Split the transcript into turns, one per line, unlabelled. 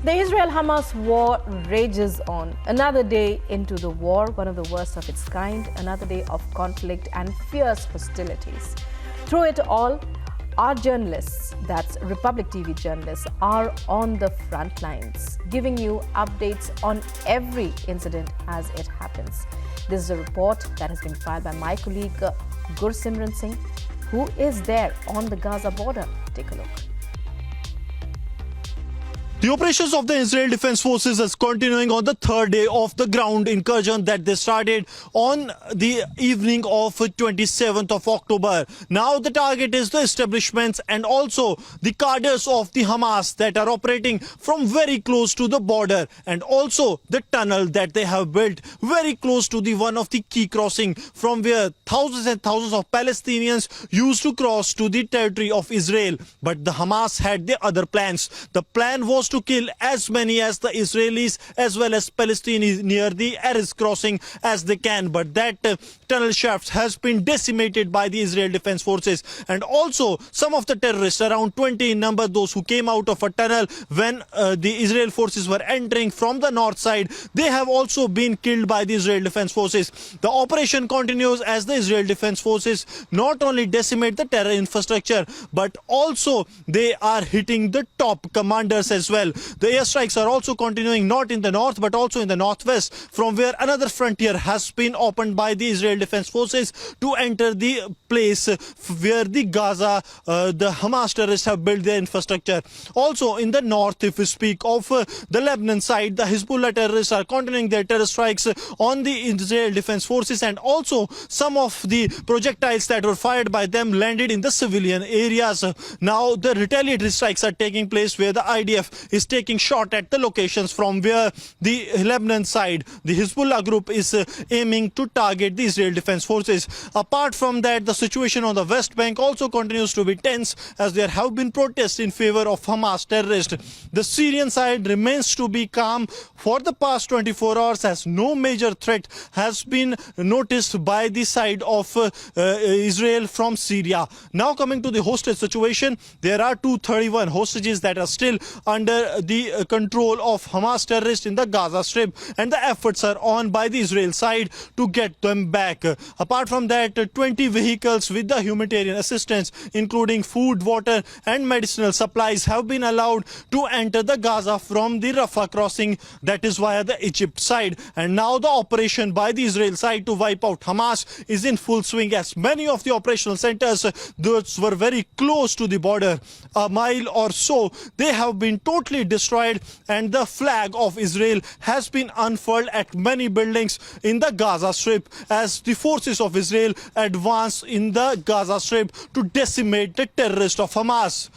The Israel-Hamas war rages on. Another day into the war, one of the worst of its kind, another day of conflict and fierce hostilities. Through it all, our journalists, that's Republic TV journalists, are on the front lines, giving you updates on every incident as it happens. This is a report that has been filed by my colleague Gursimran Singh, who is there on the Gaza border. Take a look.
The operations of the Israel Defense Forces is continuing on the third day of the ground incursion that they started on the evening of 27th of October. Now the target is the establishments and also the cadres of the Hamas that are operating from very close to the border, and also the tunnel that they have built very close to the one of the key crossing from where thousands and thousands of Palestinians used to cross to the territory of Israel. But the Hamas had their other plans. The plan was to kill as many as the Israelis as well as Palestinians near the Erez crossing as they can. But that tunnel shaft has been decimated by the Israel Defense Forces. And also some of the terrorists, around 20 in number, those who came out of a tunnel when the Israel forces were entering from the north side, they have also been killed by the Israel Defense Forces. The operation continues as the Israel Defense Forces not only decimate the terror infrastructure, but also they are hitting the top commanders as well. The airstrikes are also continuing not in the north but also in the northwest, from where another frontier has been opened by the Israel Defense Forces to enter the place where the Gaza, the Hamas terrorists have built their infrastructure. Also in the north, if we speak of the Lebanon side, the Hezbollah terrorists are continuing their terror strikes on the Israel Defense Forces, and also some of the projectiles that were fired by them landed in the civilian areas. Now the retaliatory strikes are taking place where the IDF is taking shot at the locations from where the Lebanon side, the Hezbollah group, is aiming to target the Israel Defense Forces. Apart from that, the situation on the West Bank also continues to be tense as there have been protests in favor of Hamas terrorists. The Syrian side remains to be calm for the past 24 hours as no major threat has been noticed by the side of Israel from Syria. Now coming to the hostage situation, there are 231 hostages that are still under the control of Hamas terrorists in the Gaza Strip, and the efforts are on by the Israel side to get them back. Apart from that, 20 vehicles with the humanitarian assistance, including food, water and medicinal supplies, have been allowed to enter the Gaza from the Rafah crossing, that is via the Egypt side. And now the operation by the Israel side to wipe out Hamas is in full swing, as many of the operational centers, those were very close to the border, a mile or so, they have been totally destroyed, and the flag of Israel has been unfurled at many buildings in the Gaza Strip as the forces of Israel advance in the Gaza Strip to decimate the terrorists of Hamas.